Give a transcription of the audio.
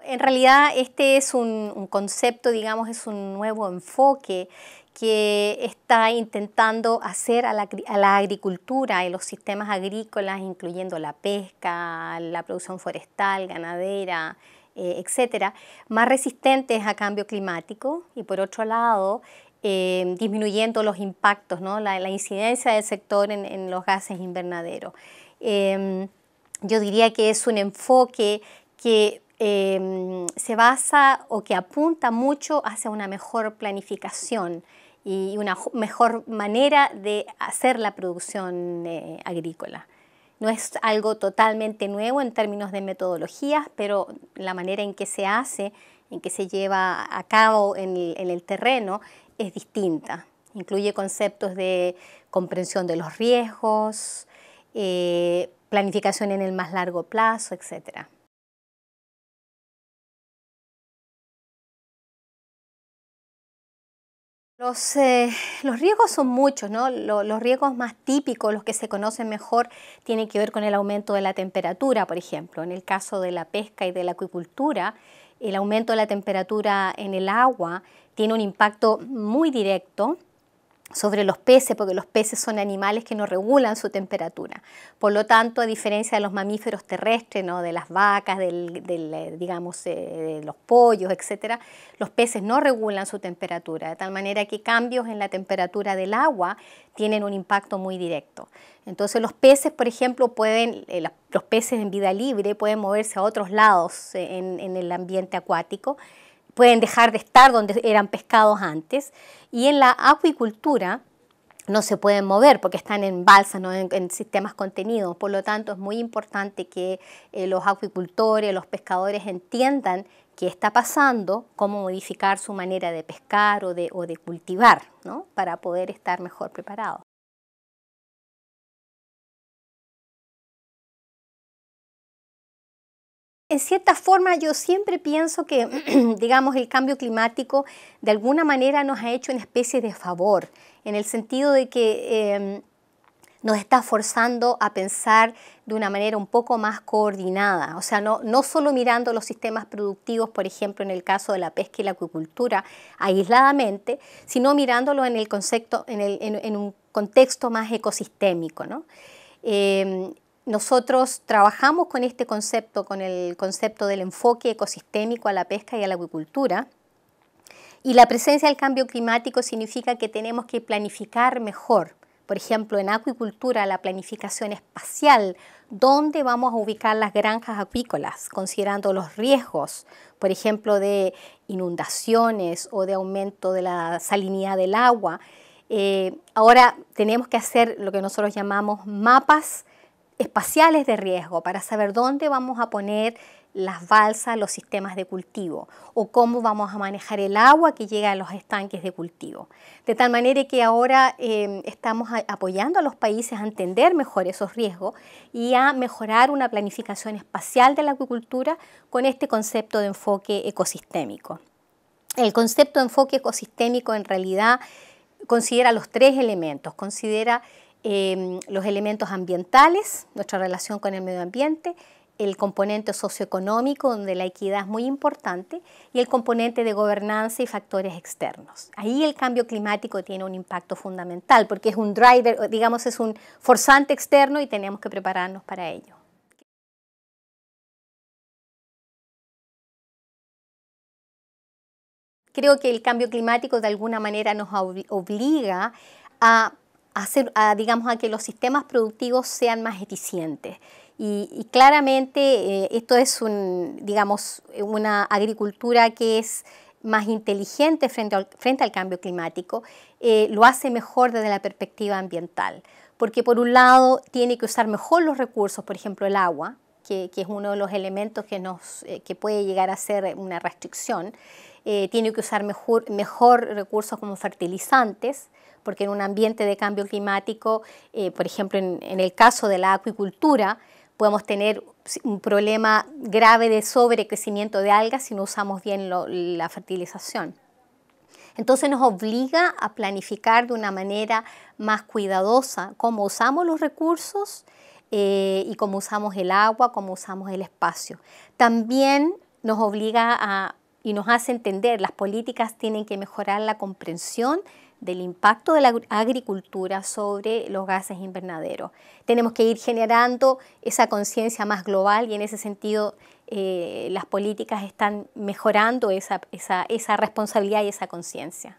en realidad este es un concepto, digamos, es un nuevo enfoque que está intentando hacer a la agricultura y los sistemas agrícolas, incluyendo la pesca, la producción forestal, ganadera, etcétera, más resistentes a cambio climático y por otro lado disminuyendo los impactos, ¿no? la incidencia del sector en los gases invernaderos. Yo diría que es un enfoque que se basa o que apunta mucho hacia una mejor planificación y una mejor manera de hacer la producción agrícola. No es algo totalmente nuevo en términos de metodologías, pero la manera en que se hace, en que se lleva a cabo en el terreno es distinta. Incluye conceptos de comprensión de los riesgos, planificación en el más largo plazo, etc. Los riesgos son muchos, ¿no? Los riesgos más típicos, los que se conocen mejor, tienen que ver con el aumento de la temperatura, por ejemplo. En el caso de la pesca y de la acuicultura, el aumento de la temperatura en el agua tiene un impacto muy directo sobre los peces, porque los peces son animales que no regulan su temperatura. Por lo tanto, a diferencia de los mamíferos terrestres, ¿no? De las vacas, digamos, de los pollos, etc., los peces no regulan su temperatura, de tal manera que cambios en la temperatura del agua tienen un impacto muy directo. Entonces los peces, por ejemplo, los peces en vida libre pueden moverse a otros lados en el ambiente acuático, pueden dejar de estar donde eran pescados antes, y en la acuicultura no se pueden mover porque están en balsas, ¿no? en sistemas contenidos. Por lo tanto, es muy importante que los acuicultores, los pescadores entiendan qué está pasando, cómo modificar su manera de pescar o de cultivar, ¿no? Para poder estar mejor preparados. En cierta forma, yo siempre pienso que, digamos, el cambio climático de alguna manera nos ha hecho una especie de favor, en el sentido de que nos está forzando a pensar de una manera un poco más coordinada. O sea, no solo mirando los sistemas productivos, por ejemplo, en el caso de la pesca y la acuicultura, aisladamente, sino mirándolo en el concepto, en un contexto más ecosistémico, ¿no? Nosotros trabajamos con este concepto, con el concepto del enfoque ecosistémico a la pesca y a la acuicultura. Y la presencia del cambio climático significa que tenemos que planificar mejor. Por ejemplo, en acuicultura, la planificación espacial, dónde vamos a ubicar las granjas acuícolas, considerando los riesgos, por ejemplo, de inundaciones o de aumento de la salinidad del agua. Ahora tenemos que hacer lo que nosotros llamamos mapas espaciales de riesgo para saber dónde vamos a poner las balsas, los sistemas de cultivo o cómo vamos a manejar el agua que llega a los estanques de cultivo. De tal manera que ahora estamos apoyando a los países a entender mejor esos riesgos y a mejorar una planificación espacial de la acuicultura con este concepto de enfoque ecosistémico. El concepto de enfoque ecosistémico en realidad considera los tres elementos, considera los elementos ambientales, nuestra relación con el medio ambiente, el componente socioeconómico, donde la equidad es muy importante, y el componente de gobernanza y factores externos. Ahí el cambio climático tiene un impacto fundamental, porque es un driver, digamos, es un forzante externo y tenemos que prepararnos para ello. Creo que el cambio climático de alguna manera nos obliga digamos, a que los sistemas productivos sean más eficientes. Y claramente esto es digamos, una agricultura que es más inteligente frente al cambio climático, lo hace mejor desde la perspectiva ambiental. Porque por un lado tiene que usar mejor los recursos, por ejemplo el agua, que es uno de los elementos que puede llegar a ser una restricción. Tiene que usar mejor recursos como fertilizantes, porque en un ambiente de cambio climático, por ejemplo en el caso de la acuicultura, podemos tener un problema grave de sobrecrecimiento de algas si no usamos bien la fertilización. Entonces nos obliga a planificar de una manera más cuidadosa cómo usamos los recursos y cómo usamos el agua, cómo usamos el espacio. También nos obliga y nos hace entender, las políticas tienen que mejorar la comprensión del impacto de la agricultura sobre los gases invernaderos. Tenemos que ir generando esa conciencia más global y en ese sentido las políticas están mejorando esa responsabilidad y esa conciencia.